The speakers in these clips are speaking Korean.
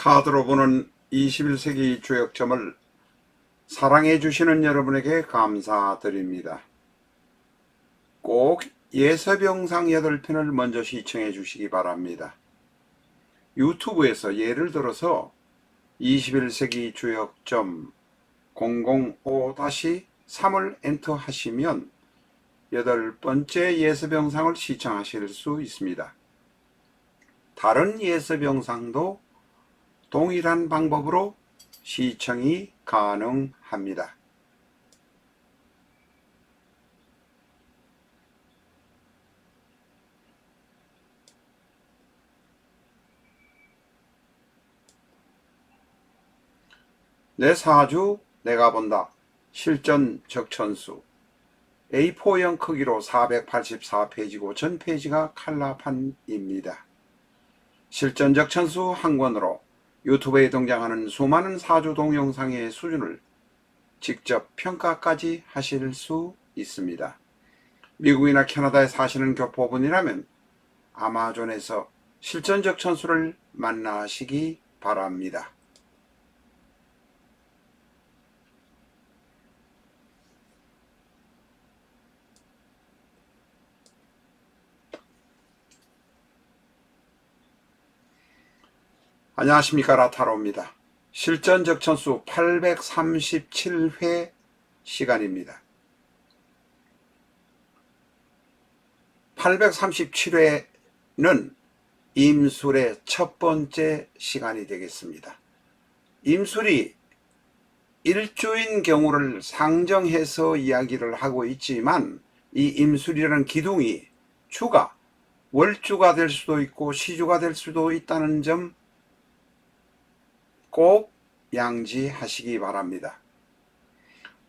카드로 보는 21세기 주역점을 사랑해 주시는 여러분에게 감사드립니다. 꼭 예서병상 8편을 먼저 시청해 주시기 바랍니다. 유튜브에서 예를 들어서 21세기 주역점 005-3을 엔터 하시면 8번째 예서병상을 시청하실 수 있습니다. 다른 예서병상도 동일한 방법으로 시청이 가능합니다. 내 사주 내가 본다. 실전 적천수 A4형 크기로 484페이지고 전 페이지가 칼라판입니다. 실전 적천수 한 권으로 유튜브에 등장하는 수많은 사주 동영상의 수준을 직접 평가까지 하실 수 있습니다. 미국이나 캐나다에 사시는 교포분이라면 아마존에서 실전 적천수를 만나시기 바랍니다. 안녕하십니까, 라타로입니다. 실전 적천수 837회 시간입니다. 837회는 임술의 첫 번째 시간이 되겠습니다. 임술이 일주인 경우를 상정해서 이야기를 하고 있지만 이 임술이라는 기둥이 주가 월주가 될 수도 있고 시주가 될 수도 있다는 점 꼭 양지하시기 바랍니다.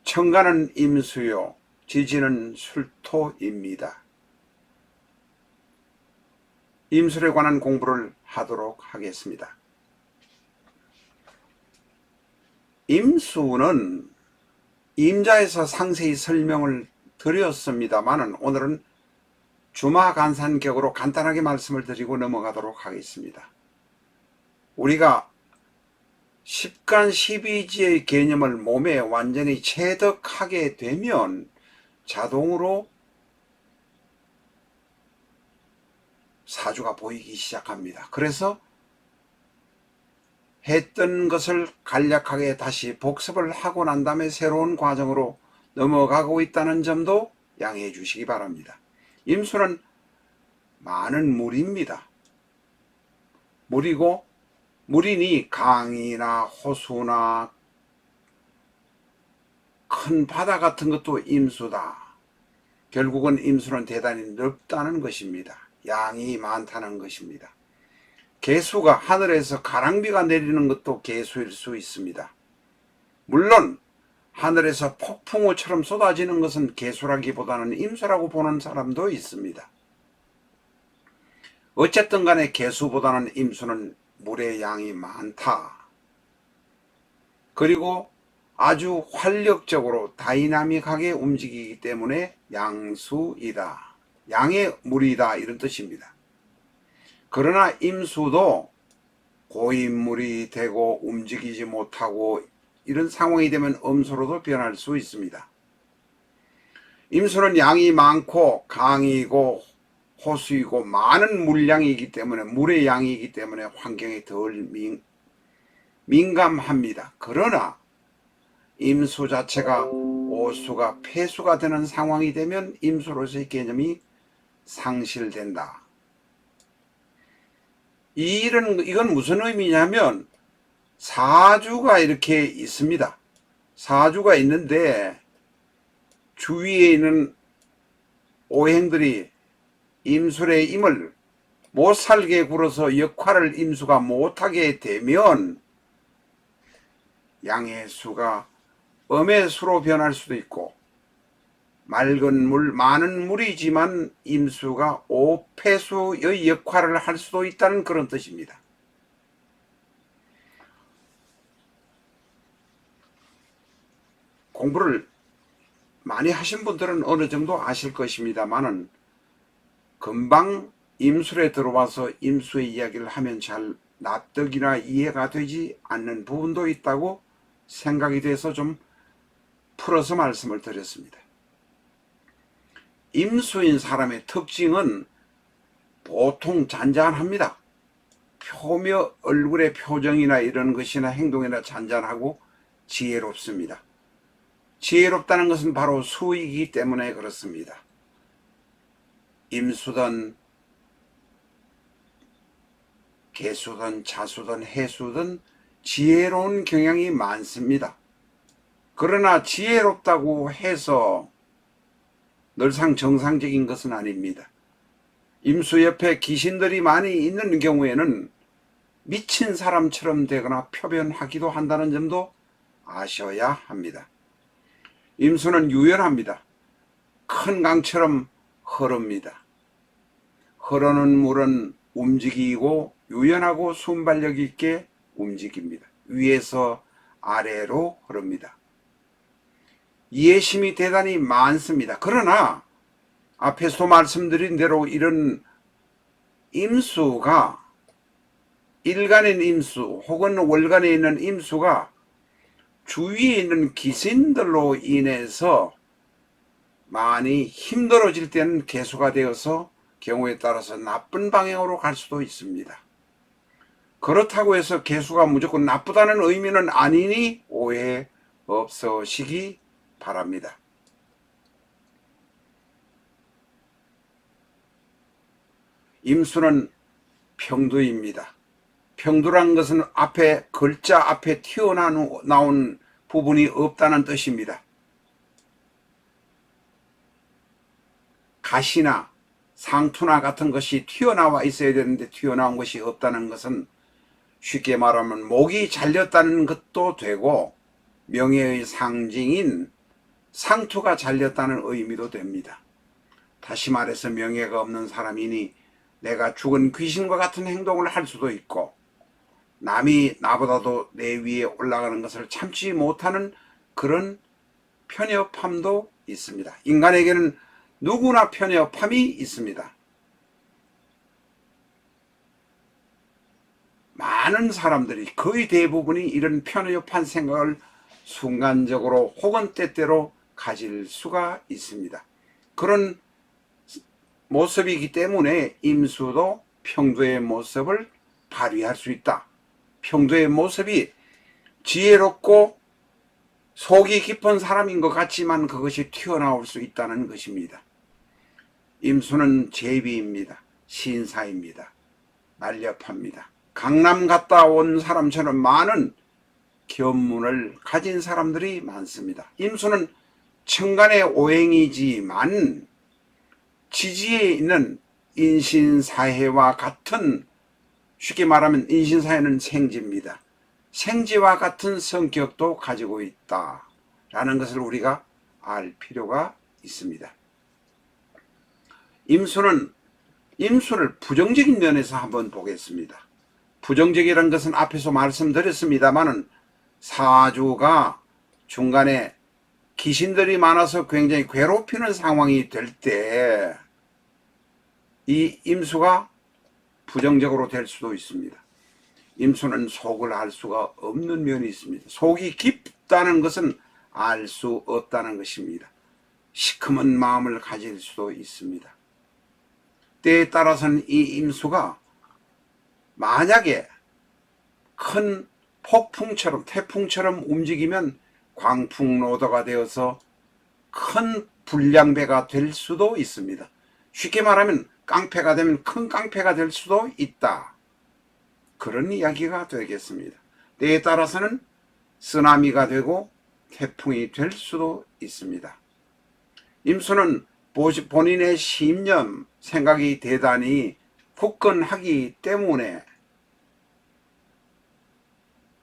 천간은 임수요, 지지는 술토입니다. 임술에 관한 공부를 하도록 하겠습니다. 임수는 임자에서 상세히 설명을 드렸습니다만 오늘은 주마간산격으로 간단하게 말씀을 드리고 넘어가도록 하겠습니다. 우리가 10간 12지의 개념을 몸에 완전히 체득하게 되면 자동으로 사주가 보이기 시작합니다. 그래서 했던 것을 간략하게 다시 복습을 하고 난 다음에 새로운 과정으로 넘어가고 있다는 점도 양해해 주시기 바랍니다. 임수는 많은 물입니다. 물이고 물이니 강이나 호수나 큰 바다 같은 것도 임수다. 결국은 임수는 대단히 넓다는 것입니다. 양이 많다는 것입니다. 개수가 하늘에서 가랑비가 내리는 것도 개수일 수 있습니다. 물론 하늘에서 폭풍우처럼 쏟아지는 것은 개수라기보다는 임수라고 보는 사람도 있습니다. 어쨌든 간에 개수보다는 임수는 물의 양이 많다. 그리고 아주 활력적으로 다이나믹하게 움직이기 때문에 양수이다. 양의 물이다, 이런 뜻입니다. 그러나 임수도 고인물이 되고 움직이지 못하고 이런 상황이 되면 음수로도 변할 수 있습니다. 임수는 양이 많고 강이고 호수이고 많은 물량이기 때문에 물의 양이기 때문에 환경에 덜 민감합니다. 그러나 임수 자체가 오수가 폐수가 되는 상황이 되면 임수로서의 개념이 상실된다. 이건 무슨 의미냐면 사주가 이렇게 있습니다. 사주가 있는데 주위에 있는 오행들이 임술의 임을 못 살게 굴어서 역할을 임수가 못하게 되면 양의 수가 음의 수로 변할 수도 있고 맑은 물, 많은 물이지만 임수가 오폐수의 역할을 할 수도 있다는 그런 뜻입니다. 공부를 많이 하신 분들은 어느 정도 아실 것입니다만은 금방 임술에 들어와서 임수의 이야기를 하면 잘 납득이나 이해가 되지 않는 부분도 있다고 생각이 돼서 좀 풀어서 말씀을 드렸습니다. 임수인 사람의 특징은 보통 잔잔합니다. 얼굴의 표정이나 이런 것이나 행동이나 잔잔하고 지혜롭습니다. 지혜롭다는 것은 바로 수이기 때문에 그렇습니다. 임수든 개수든 자수든 해수든 지혜로운 경향이 많습니다. 그러나 지혜롭다고 해서 늘상 정상적인 것은 아닙니다. 임수 옆에 귀신들이 많이 있는 경우에는 미친 사람처럼 되거나 표변하기도 한다는 점도 아셔야 합니다. 임수는 유연합니다. 큰 강처럼 흐릅니다. 흐르는 물은 움직이고 유연하고 순발력 있게 움직입니다. 위에서 아래로 흐릅니다. 이해심이 대단히 많습니다. 그러나 앞에서 말씀드린 대로 이런 임수가 일간인 임수 혹은 월간에 있는 임수가 주위에 있는 귀신들로 인해서 많이 힘들어질 때는 개수가 되어서 경우에 따라서 나쁜 방향으로 갈 수도 있습니다. 그렇다고 해서 개수가 무조건 나쁘다는 의미는 아니니 오해 없으시기 바랍니다. 임수는 평두입니다. 평두란 것은 앞에 글자 앞에 튀어나온 부분이 없다는 뜻입니다. 가시나 상투나 같은 것이 튀어나와 있어야 되는데 튀어나온 것이 없다는 것은 쉽게 말하면 목이 잘렸다는 것도 되고 명예의 상징인 상투가 잘렸다는 의미도 됩니다. 다시 말해서 명예가 없는 사람이니 내가 죽은 귀신과 같은 행동을 할 수도 있고 남이 나보다도 내 위에 올라가는 것을 참지 못하는 그런 편협함도 있습니다. 인간에게는 누구나 편협함이 있습니다. 많은 사람들이 거의 대부분이 이런 편협한 생각을 순간적으로 혹은 때때로 가질 수가 있습니다. 그런 모습이기 때문에 임수도 평두의 모습을 발휘할 수 있다. 평두의 모습이 지혜롭고 속이 깊은 사람인 것 같지만 그것이 튀어나올 수 있다는 것입니다. 임수는 제비입니다. 신사입니다. 날렵합니다. 강남 갔다 온 사람처럼 많은 견문을 가진 사람들이 많습니다. 임수는 천간의 오행이지만 지지에 있는 인신사해와 같은, 쉽게 말하면 인신사해는 생지입니다. 생지와 같은 성격도 가지고 있다라는 것을 우리가 알 필요가 있습니다. 임수를 부정적인 면에서 한번 보겠습니다. 부정적이라는 것은 앞에서 말씀드렸습니다만은 사주가 중간에 귀신들이 많아서 굉장히 괴롭히는 상황이 될 때 이 임수가 부정적으로 될 수도 있습니다. 임수는 속을 알 수가 없는 면이 있습니다. 속이 깊다는 것은 알 수 없다는 것입니다. 시커먼 마음을 가질 수도 있습니다. 때에 따라서는 이 임수가 만약에 큰 폭풍처럼 태풍처럼 움직이면 광풍로더가 되어서 큰 불량배가 될 수도 있습니다. 쉽게 말하면 깡패가 되면 큰 깡패가 될 수도 있다. 그런 이야기가 되겠습니다. 때에 따라서는 쓰나미가 되고 태풍이 될 수도 있습니다. 임수는 본인의 신념, 생각이 대단히 굳건하기 때문에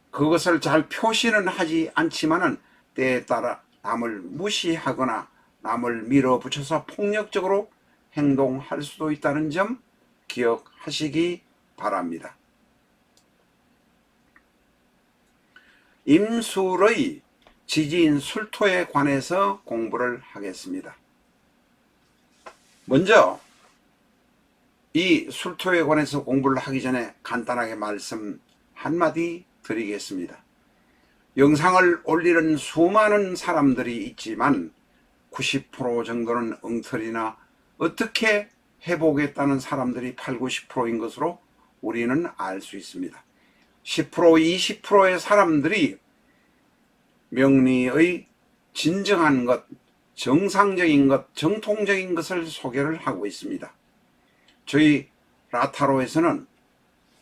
그것을 잘 표시는 하지 않지만은 때에 따라 남을 무시하거나 남을 밀어붙여서 폭력적으로 행동할 수도 있다는 점 기억하시기 바랍니다. 임술의 지지인 술토에 관해서 공부를 하겠습니다. 먼저 이 술토에 관해서 공부를 하기 전에 간단하게 말씀 한마디 드리겠습니다. 영상을 올리는 수많은 사람들이 있지만 90% 정도는 엉터리나 어떻게 해보겠다는 사람들이 8, 90%인 것으로 우리는 알 수 있습니다. 10%, 20%의 사람들이 명리의 진정한 것, 정상적인 것, 정통적인 것을 소개를 하고 있습니다. 저희 라타로에서는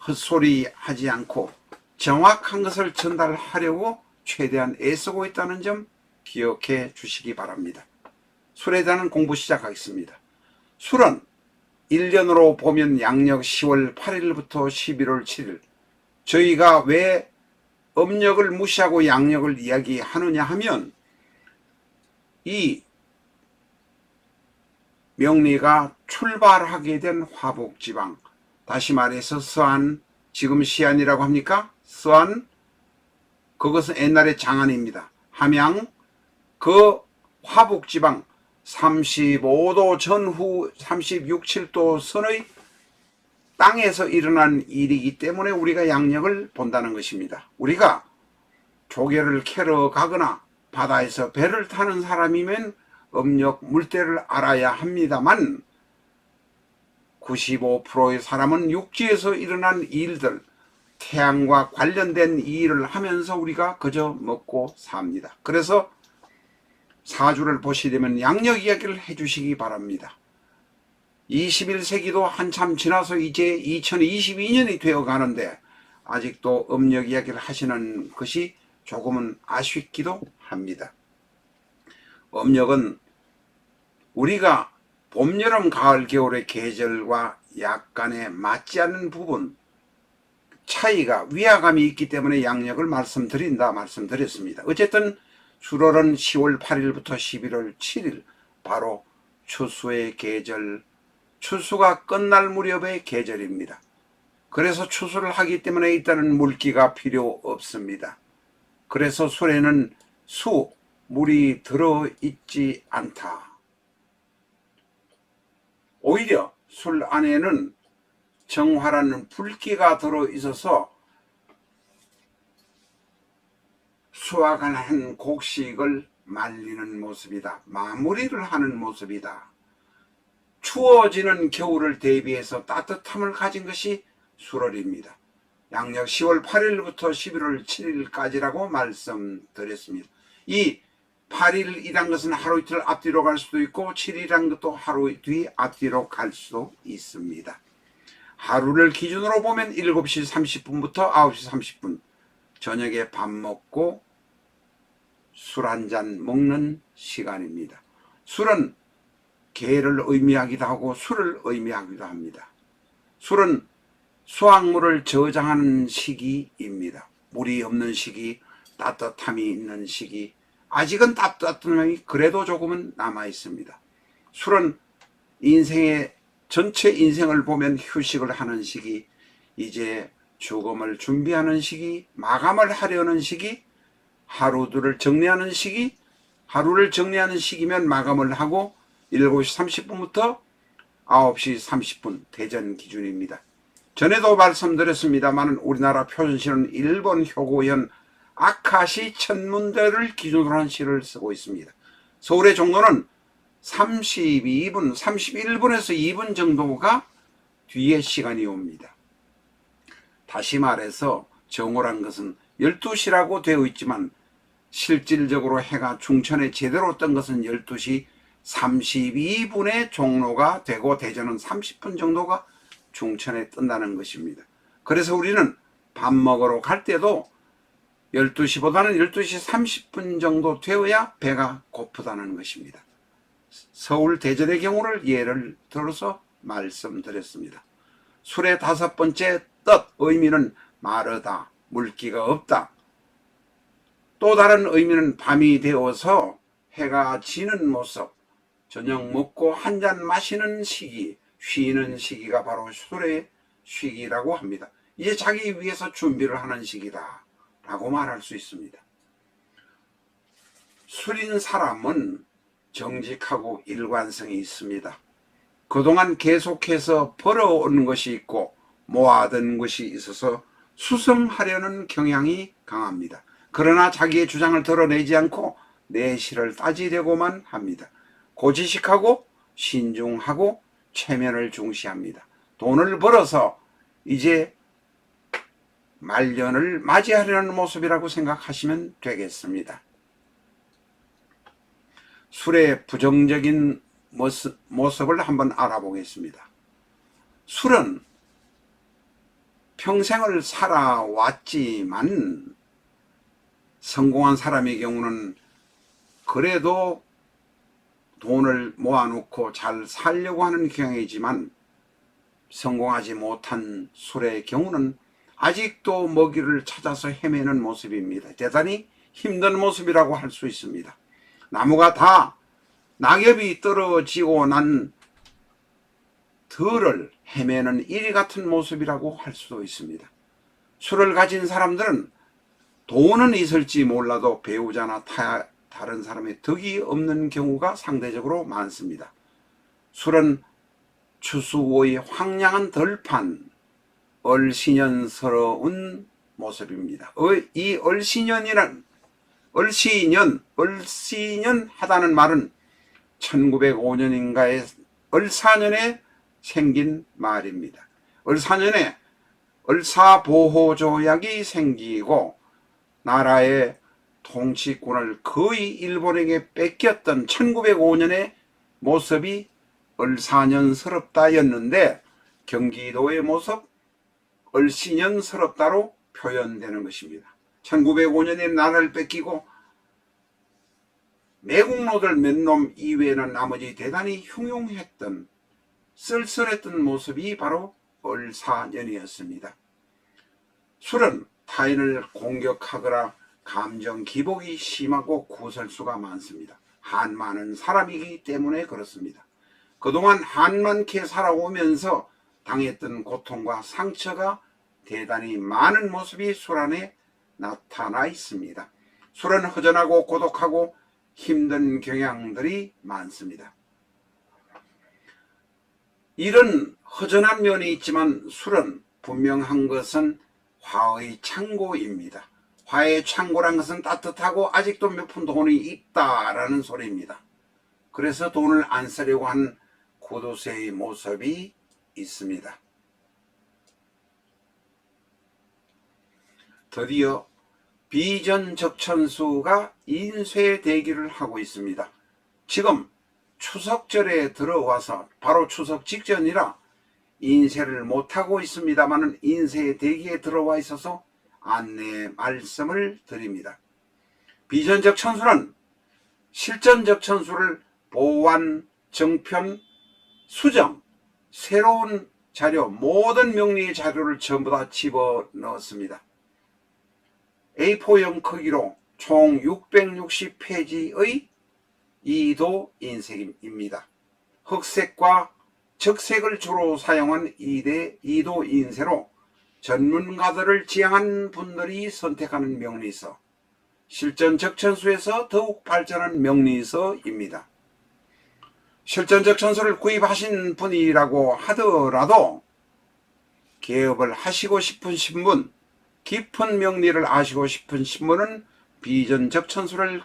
헛소리 하지 않고 정확한 것을 전달하려고 최대한 애쓰고 있다는 점 기억해 주시기 바랍니다. 술에 대한 공부 시작하겠습니다. 술은 1년으로 보면 양력 10월 8일부터 11월 7일, 저희가 왜 음력을 무시하고 양력을 이야기하느냐 하면 이 명리가 출발하게 된 화북지방, 다시 말해서 서안, 지금 시안이라고 합니까? 서안, 그것은 옛날에 장안입니다. 함양, 그 화북지방 35도 전후 36, 7도 선의 땅에서 일어난 일이기 때문에 우리가 양력을 본다는 것입니다. 우리가 조개를 캐러 가거나 바다에서 배를 타는 사람이면 음력 물때를 알아야 합니다만 95%의 사람은 육지에서 일어난 일들, 태양과 관련된 일을 하면서 우리가 그저 먹고 삽니다. 그래서 사주를 보시려면 양력 이야기를 해주시기 바랍니다. 21세기도 한참 지나서 이제 2022년이 되어 가는데 아직도 음력 이야기를 하시는 것이 조금은 아쉽기도 합니다. 음력은 우리가 봄, 여름, 가을, 겨울의 계절과 약간의 맞지 않는 부분, 차이가 위화감이 있기 때문에 양력을 말씀드렸습니다. 어쨌든 수월은 10월 8일부터 11월 7일, 바로 추수의 계절, 추수가 끝날 무렵의 계절입니다. 그래서 추수를 하기 때문에 일단은 물기가 필요 없습니다. 그래서 술에는 물이 들어있지 않다. 오히려 술 안에는 정화라는 불기가 들어있어서 수와 관한 곡식을 말리는 모습이다. 마무리를 하는 모습이다. 추워지는 겨울을 대비해서 따뜻함을 가진 것이 수월입니다. 양력 10월 8일부터 11월 7일까지라고 말씀드렸습니다. 이 8일이란 것은 하루 이틀 앞뒤로 갈 수도 있고 7일이란 것도 하루 뒤 앞뒤로 갈 수도 있습니다. 하루를 기준으로 보면 7시 30분부터 9시 30분, 저녁에 밥 먹고 술 한잔 먹는 시간입니다. 술은 개를 의미하기도 하고 술을 의미하기도 합니다. 술은 수확물을 저장하는 시기입니다. 물이 없는 시기, 따뜻함이 있는 시기, 아직은 따뜻함이 그래도 조금은 남아 있습니다. 술은 인생의 전체 인생을 보면 휴식을 하는 시기, 이제 죽음을 준비하는 시기, 마감을 하려는 시기, 하루들을 정리하는 시기, 하루를 정리하는 시기면 마감을 하고 7시 30분부터 9시 30분 대전 기준입니다. 전에도 말씀드렸습니다만 우리나라 표준시는 일본 효고현 아카시 천문대를 기준으로 한 시를 쓰고 있습니다. 서울의 종로는 32분, 31분에서 2분 정도가 뒤에 시간이 옵니다. 다시 말해서 정오란 것은 12시라고 되어 있지만 실질적으로 해가 중천에 제대로 뜬 것은 12시 32분에 종로가 되고 대전은 30분 정도가 중천에 뜬다는 것입니다. 그래서 우리는 밥 먹으러 갈 때도 12시보다는 12시 30분 정도 되어야 배가 고프다는 것입니다. 서울 대전의 경우를 예를 들어서 말씀드렸습니다. 술의 5번째 뜻, 의미는 마르다, 물기가 없다. 또 다른 의미는 밤이 되어서 해가 지는 모습, 저녁 먹고 한 잔 마시는 시기, 쉬는 시기가 바로 술의 시기라고 합니다. 이제 자기 위해서 준비를 하는 시기다 라고 말할 수 있습니다. 술인 사람은 정직하고 일관성이 있습니다. 그동안 계속해서 벌어온 것이 있고 모아둔 것이 있어서 수성하려는 경향이 강합니다. 그러나 자기의 주장을 드러내지 않고 내실을 따지려고만 합니다. 고지식하고 신중하고 체면을 중시합니다. 돈을 벌어서 이제 말년을 맞이하려는 모습이라고 생각하시면 되겠습니다. 술의 부정적인 모습을 한번 알아보겠습니다. 술은 평생을 살아왔지만 성공한 사람의 경우는 그래도 돈을 모아놓고 잘 살려고 하는 경향이지만 성공하지 못한 술의 경우는 아직도 먹이를 찾아서 헤매는 모습입니다. 대단히 힘든 모습이라고 할 수 있습니다. 나무가 다 낙엽이 떨어지고 난 들을 헤매는 이리 같은 모습이라고 할 수도 있습니다. 술을 가진 사람들은 돈은 있을지 몰라도 배우자나 다른 사람의 덕이 없는 경우가 상대적으로 많습니다. 술은 추수의 황량한 덜판, 얼씨년스러운 모습입니다. 이 얼씨년 하다는 말은 1905년인가에 을사년에 생긴 말입니다. 을사년에 을사보호조약이 생기고 나라의 통치권을 거의 일본에게 뺏겼던 1905년의 모습이 을사년스럽다였는데 경기도의 모습 을씨년스럽다로 표현되는 것입니다. 1905년에 나라를 뺏기고 매국노들 몇 놈 이외에는 나머지 대단히 흉흉했던 쓸쓸했던 모습이 바로 을사년이었습니다. 술은 타인을 공격하거나 감정 기복이 심하고 구설수가 많습니다. 한 많은 사람이기 때문에 그렇습니다. 그동안 한 많게 살아오면서 당했던 고통과 상처가 대단히 많은 모습이 술 안에 나타나 있습니다. 술은 허전하고 고독하고 힘든 경향들이 많습니다. 이런 허전한 면이 있지만 술은 분명한 것은 화의 창고입니다. 화의 창고란 것은 따뜻하고 아직도 몇 푼 돈이 있다라는 소리입니다. 그래서 돈을 안 쓰려고 하는 구두쇠의 모습이 있습니다. 드디어 비전적천수가 인쇄대기를 하고 있습니다. 지금 추석절에 들어와서 바로 추석 직전이라 인쇄를 못하고 있습니다만 인쇄대기에 들어와 있어서 안내 말씀을 드립니다. 비전적 천수는 실전적 천수를 보완, 정편, 수정, 새로운 자료, 모든 명리의 자료를 전부 다 집어넣었습니다. A4용 크기로 총 660페이지의 2도 인쇄입니다. 흑색과 적색을 주로 사용한 2도 인쇄로 전문가들을 지향한 분들이 선택하는 명리서, 실전적 천수에서 더욱 발전한 명리서입니다. 실전적 천수를 구입하신 분이라고 하더라도 개업을 하시고 싶으신 분, 깊은 명리를 아시고 싶으신 분은 비전적 천수를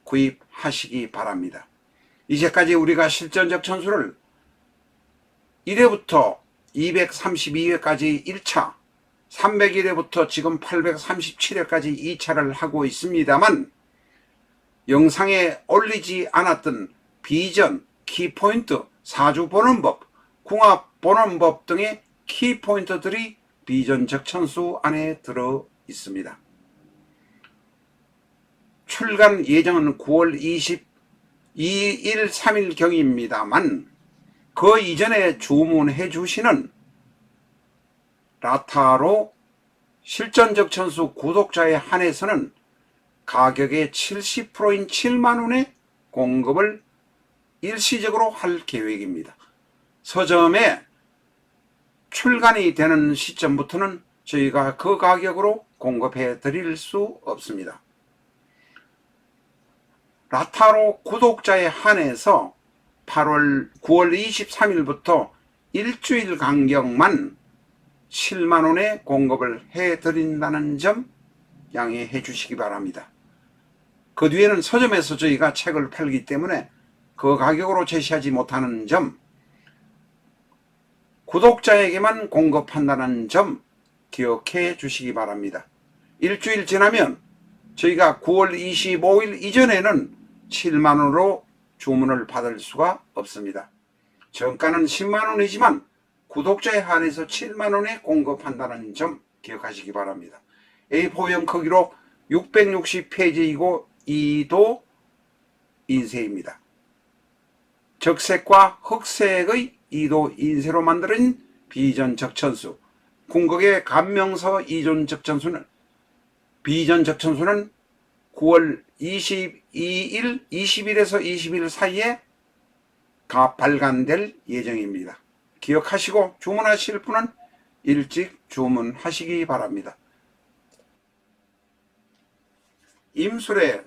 구입하시기 바랍니다. 이제까지 우리가 실전적 천수를 1회부터 232회까지 1차, 301회부터 지금 837회까지 2차를 하고 있습니다만 영상에 올리지 않았던 비전, 키포인트, 사주 보는 법, 궁합 보는 법 등의 키포인트들이 비전적 천수 안에 들어 있습니다. 출간 예정은 9월 22일 3일경입니다만 그 이전에 주문해 주시는 라타로 실전적 천수 구독자에 한해서는 가격의 70%인 7만원의 공급을 일시적으로 할 계획입니다. 서점에 출간이 되는 시점부터는 저희가 그 가격으로 공급해 드릴 수 없습니다. 라타로 구독자에 한해서 9월 23일부터 일주일 간격만 7만 원에 공급을 해드린다는 점 양해해 주시기 바랍니다. 그 뒤에는 서점에서 저희가 책을 팔기 때문에 그 가격으로 제시하지 못하는 점, 구독자에게만 공급한다는 점 기억해 주시기 바랍니다. 일주일 지나면 저희가 9월 25일 이전에는 7만 원으로 주문을 받을 수가 없습니다. 정가는 10만 원이지만 구독자에 한해서 7만 원에 공급한다는 점 기억하시기 바랍니다. A4형 크기로 660페이지이고 2도 인쇄입니다. 적색과 흑색의 2도 인쇄로 만든 비전 적천수, 궁극의 감명서 이존 적천수는 비전 적천수는 9월 22일, 20일에서 20일 사이에 발간될 예정입니다. 기억하시고 주문하실 분은 일찍 주문하시기 바랍니다. 임술의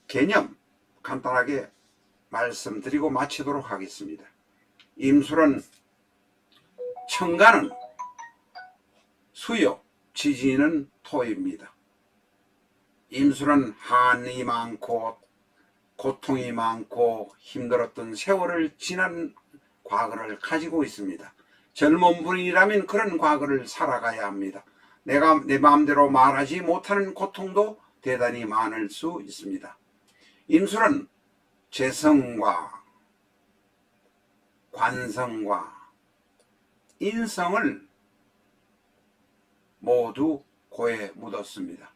개념 간단하게 말씀드리고 마치도록 하겠습니다. 임술은 천간은 수요, 지지는 토입니다. 임술은 한이 많고 고통이 많고 힘들었던 세월을 지난 과거를 가지고 있습니다. 젊은 분이라면 그런 과거를 살아가야 합니다. 내가 내 마음대로 말하지 못하는 고통도 대단히 많을 수 있습니다. 임술은 재성과 관성과 인성을 모두 고에 묻었습니다.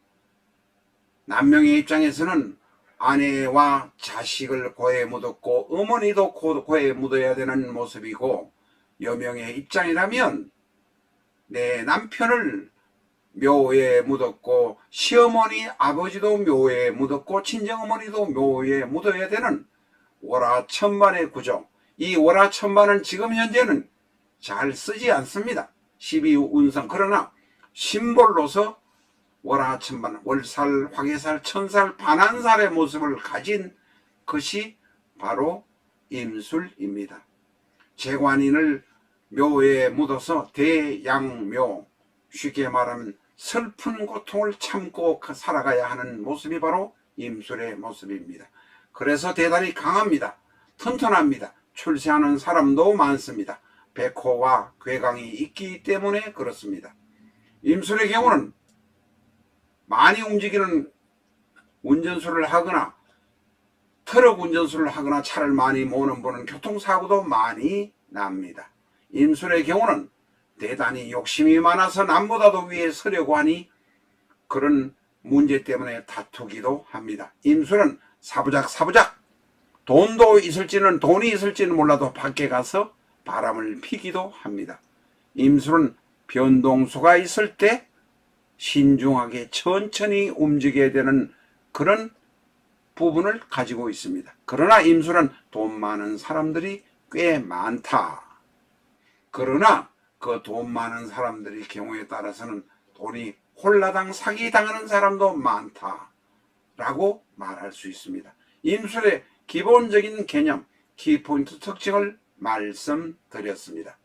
남명의 입장에서는 아내와 자식을 고에 묻었고 어머니도 고에 묻어야 되는 모습이고, 여명의 입장이라면 내 남편을 묘에 묻었고 시어머니 아버지도 묘에 묻었고 친정어머니도 묘에 묻어야 되는 월화천반의 구조. 이 월화천반은 지금 현재는 잘 쓰지 않습니다. 12운성. 그러나 심볼로서 월화천반, 월살, 화개살, 천살, 반한살의 모습을 가진 것이 바로 임술입니다. 재관인을 묘에 묻어서 대양묘, 쉽게 말하면 슬픈 고통을 참고 살아가야 하는 모습이 바로 임술의 모습입니다. 그래서 대단히 강합니다. 튼튼합니다. 출세하는 사람도 많습니다. 백호와 괴강이 있기 때문에 그렇습니다. 임술의 경우는 많이 움직이는 운전수를 하거나 트럭 운전수를 하거나 차를 많이 모는 분은 교통사고도 많이 납니다. 임술의 경우는 대단히 욕심이 많아서 남보다도 위에 서려고 하니 그런 문제 때문에 다투기도 합니다. 임술은 사부작 돈이 있을지는 몰라도 밖에 가서 바람을 피기도 합니다. 임술은 변동수가 있을 때 신중하게 천천히 움직여야 되는 그런 부분을 가지고 있습니다. 그러나 임술은 돈 많은 사람들이 꽤 많다. 그러나 그 돈 많은 사람들의 경우에 따라서는 돈이 홀라당 사기당하는 사람도 많다라고 말할 수 있습니다. 임술의 기본적인 개념, 키포인트 특징을 말씀드렸습니다.